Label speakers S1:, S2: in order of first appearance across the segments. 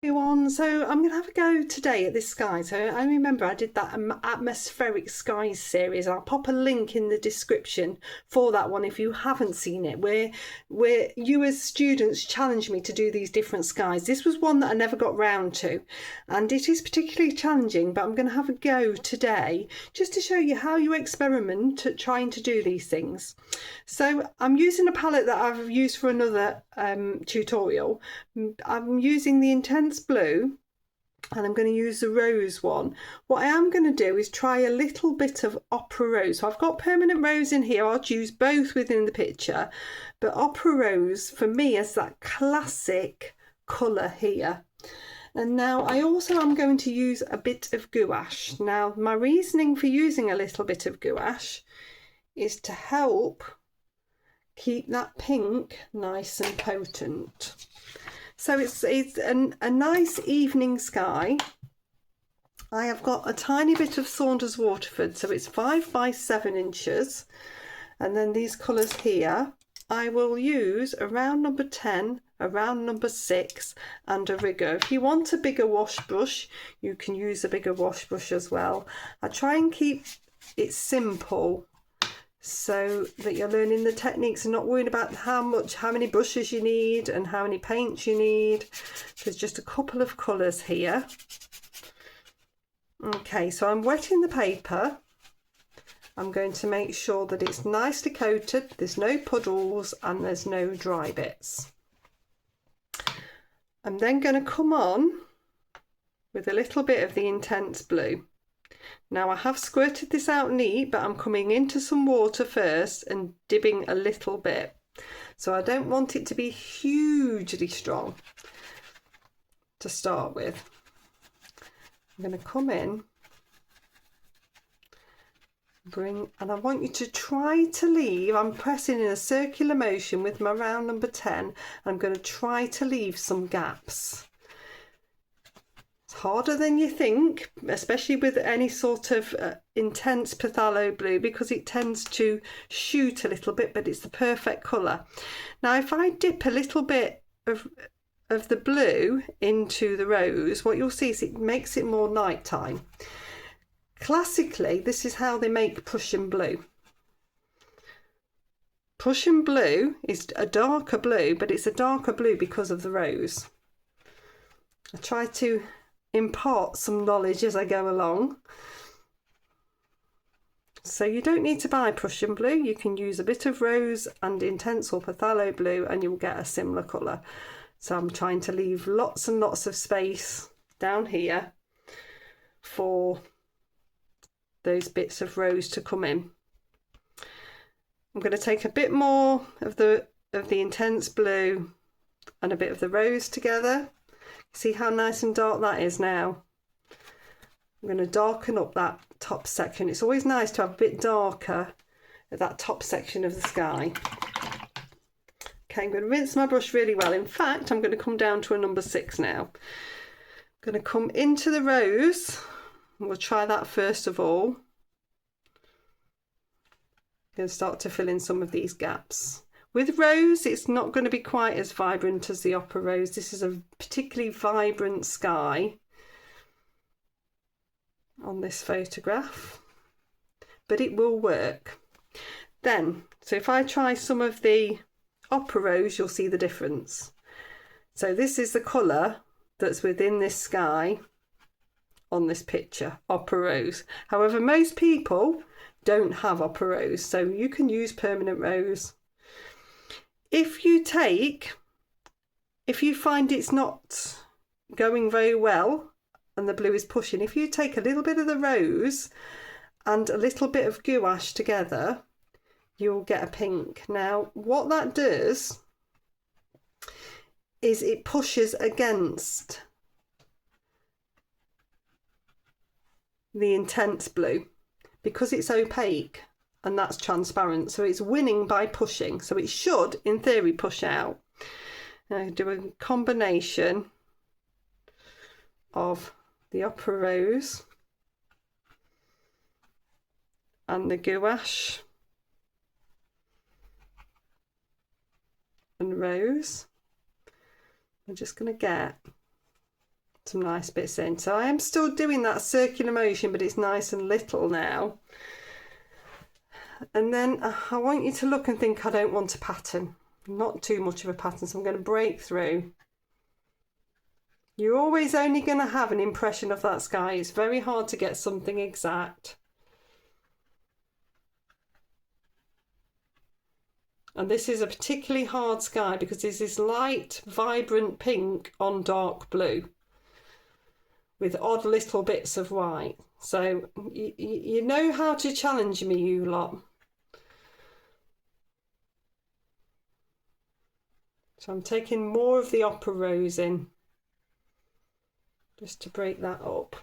S1: Everyone, so I'm going to have a go today at this sky. So I remember I did that atmospheric skies series. I'll pop a link in the description for that one if you haven't seen it, where you as students challenged me to do these different skies. This was one that I never got round to, and it is particularly challenging, but I'm going to have a go today just to show you how you experiment at trying to do these things. So I'm using a palette that I've used for another tutorial. I'm using the Intense Blue, and I'm going to use the rose one. What I am going to do is try a little bit of Opera Rose. So I've got Permanent Rose in here. I'll choose both within the picture, but Opera Rose for me is that classic colour here. And now I also am going to use a bit of gouache. Now my reasoning for using a little bit of gouache is to help keep that pink nice and potent. So it's a nice evening sky. I have got a tiny bit of Saunders Waterford, so it's 5 by 7 inches. And then these colours here, I will use around number 10, around number 6, and a rigger. If you want a bigger wash brush, you can use a bigger wash brush as well. I try and keep it simple, so that you're learning the techniques and not worrying about how many brushes you need and how many paints you need. There's just a couple of colours here. Okay, so I'm wetting the paper. I'm going to make sure that it's nicely coated, there's no puddles and there's no dry bits. I'm then going to come on with a little bit of the Intense Blue. Now I have squirted this out neat, but I'm coming into some water first and dipping a little bit. So I don't want it to be hugely strong to start with. I'm going to come in, and I want you to try to leave, I'm pressing in a circular motion with my round number 10, I'm going to try to leave some gaps. Harder than you think, especially with any sort of intense phthalo blue, because it tends to shoot a little bit, but it's the perfect colour. Now if I dip a little bit of the blue into the rose, what you'll see is it makes it more nighttime. Classically, this is how they make Prussian blue. Prussian blue is a darker blue, but it's a darker blue because of the rose. I try to impart some knowledge as I go along. So you don't need to buy Prussian blue, you can use a bit of rose and intense or phthalo blue and you'll get a similar colour. So I'm trying to leave lots and lots of space down here for those bits of rose to come in. I'm going to take a bit more of the Intense Blue and a bit of the rose together. See how nice and dark that is now? I'm going to darken up that top section. It's always nice to have a bit darker at that top section of the sky. Okay, I'm going to rinse my brush really well. In fact, I'm going to come down to a number 6 now. I'm going to come into the rose. We'll try that first of all. I'm going to start to fill in some of these gaps. With rose, it's not going to be quite as vibrant as the Opera Rose. This is a particularly vibrant sky on this photograph, but it will work. Then, so if I try some of the Opera Rose, you'll see the difference. So this is the colour that's within this sky on this picture, Opera Rose. However, most people don't have Opera Rose, so you can use Permanent Rose. If you find it's not going very well and the blue is pushing, if you take a little bit of the rose and a little bit of gouache together, you'll get a pink. Now, what that does is it pushes against the Intense Blue because it's opaque. And that's transparent, so it's winning by pushing, so it should in theory push out. Now do a combination of the Opera Rose and the gouache and rose. I'm just going to get some nice bits in. So I am still doing that circular motion, but it's nice and little now. And then I want you to look and think, I don't want a pattern, not too much of a pattern, so I'm going to break through. You're always only going to have an impression of that sky. It's very hard to get something exact. And this is a particularly hard sky because there's this light, vibrant pink on dark blue with odd little bits of white. So you know how to challenge me, you lot. So I'm taking more of the opera rose in, just to break that up.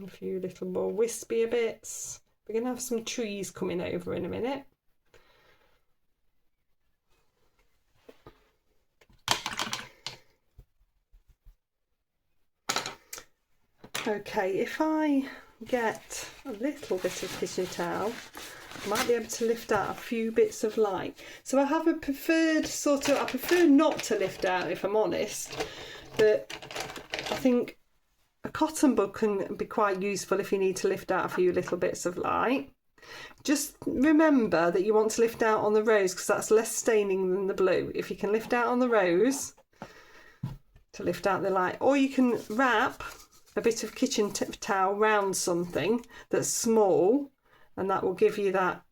S1: A few little more wispier bits. We're going to have some trees coming over in a minute. Okay, if I get a little bit of kitchen towel, I might be able to lift out a few bits of light. So I have a preferred sort of, I prefer not to lift out if I'm honest, but I think a cotton bud can be quite useful if you need to lift out a few little bits of light. Just remember that you want to lift out on the rose because that's less staining than the blue. If you can lift out on the rose to lift out the light, or you can wrap a bit of kitchen towel round something that's small, and that will give you that.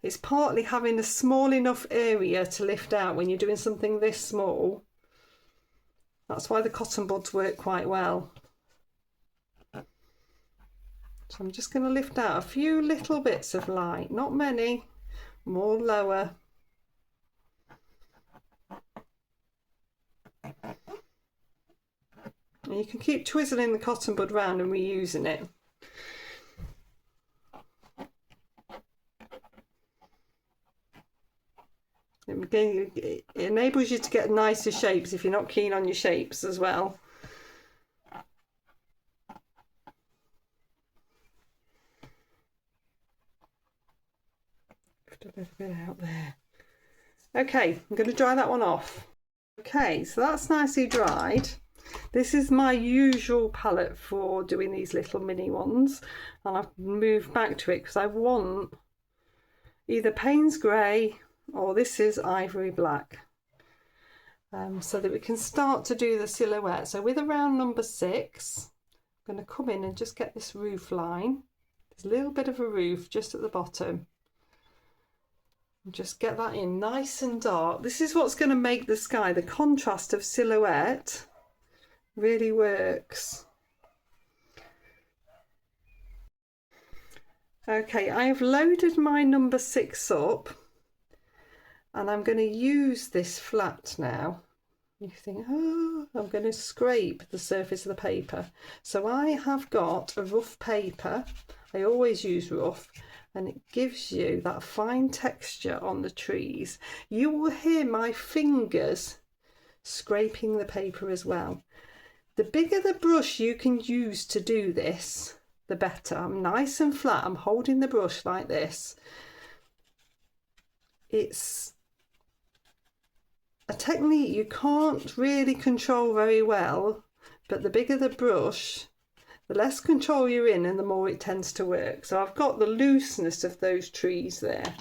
S1: It's partly having a small enough area to lift out when you're doing something this small. That's why the cotton buds work quite well. So I'm just going to lift out a few little bits of light, not many, more lower. And you can keep twizzling the cotton bud round and reusing it. It enables you to get nicer shapes if you're not keen on your shapes as well. Lift a little bit out there. Okay, I'm going to dry that one off. Okay, so that's nicely dried. This is my usual palette for doing these little mini ones, and I've moved back to it because I want either Payne's Grey or this is Ivory Black, so that we can start to do the silhouette. So with around number 6, I'm going to come in and just get this roof line. There's a little bit of a roof just at the bottom. And just get that in nice and dark. This is what's going to make the sky, the contrast of silhouette really works. Okay, I have loaded my number 6 up, and I'm going to use this flat now. You think, oh, I'm going to scrape the surface of the paper. So I have got a rough paper. I always use rough, and it gives you that fine texture on the trees. You will hear my fingers scraping the paper as well. The bigger the brush you can use to do this, the better. I'm nice and flat. I'm holding the brush like this. It's a technique you can't really control very well, but the bigger the brush, the less control you're in and the more it tends to work. So I've got the looseness of those trees there.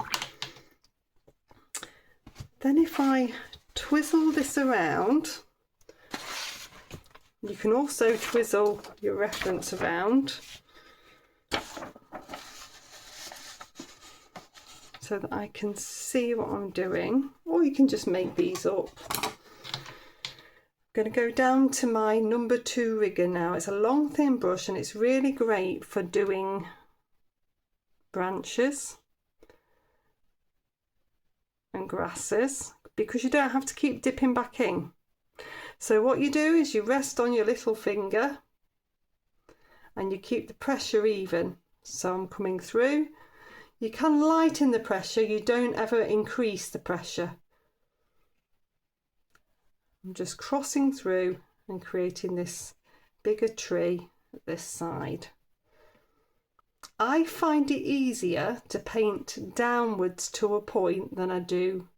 S1: Then if I twizzle this around, you can also twizzle your reference around so that I can see what I'm doing, or you can just make these up. I'm going to go down to my number 2 rigger now. It's a long thin brush and it's really great for doing branches and grasses because you don't have to keep dipping back in. So what you do is you rest on your little finger and you keep the pressure even. So I'm coming through. You can lighten the pressure, you don't ever increase the pressure. I'm just crossing through and creating this bigger tree at this side. I find it easier to paint downwards to a point than I do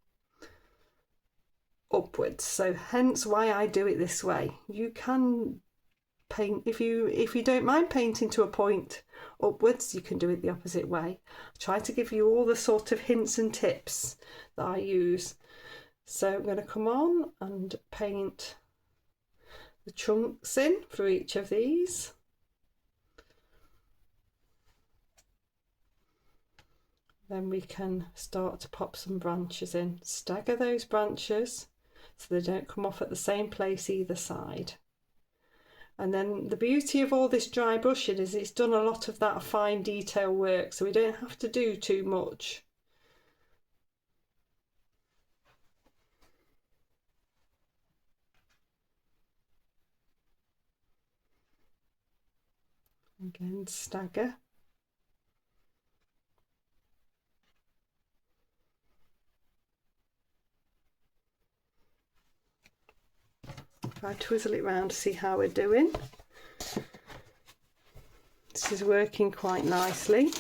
S1: upwards. So hence why I do it this way. You can paint, if you don't mind painting to a point upwards, you can do it the opposite way. I try to give you all the sort of hints and tips that I use. So I'm going to come on and paint the chunks in for each of these. Then we can start to pop some branches in. Stagger those branches so they don't come off at the same place either side. And then the beauty of all this dry brushing is it's done a lot of that fine detail work, so we don't have to do too much. Again, stagger. I twizzle it round to see how we're doing. This is working quite nicely.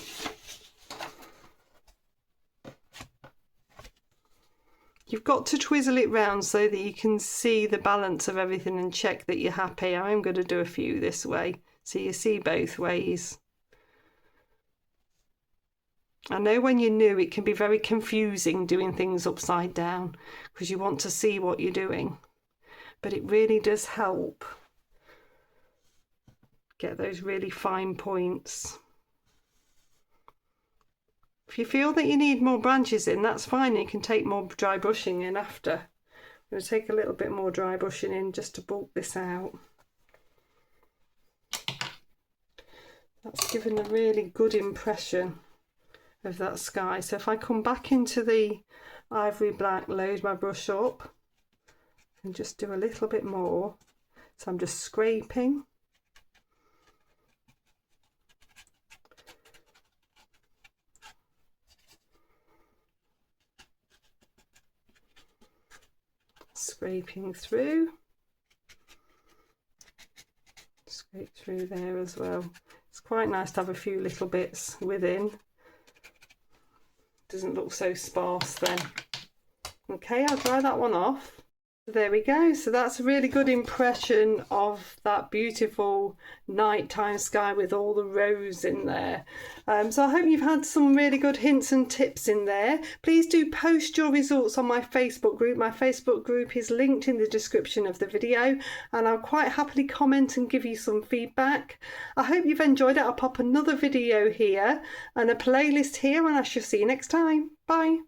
S1: You've got to twizzle it round so that you can see the balance of everything and check that you're happy. I'm going to do a few this way so you see both ways. I know when you're new it can be very confusing doing things upside down because you want to see what you're doing. But it really does help get those really fine points. If you feel that you need more branches in, that's fine. You can take more dry brushing in after. I'm going to take a little bit more dry brushing in just to bulk this out. That's given a really good impression of that sky. So if I come back into the ivory black, load my brush up, and just do a little bit more. So I'm just scraping. Scraping through. Scrape through there as well. It's quite nice to have a few little bits within. Doesn't look so sparse then. Okay, I'll dry that one off. There we go. So that's a really good impression of that beautiful nighttime sky with all the rose in there. So I hope you've had some really good hints and tips in there. Please do post your results on my Facebook group. My Facebook group is linked in the description of the video, and I'll quite happily comment and give you some feedback. I hope you've enjoyed it. I'll pop another video here and a playlist here, and I shall see you next time. Bye.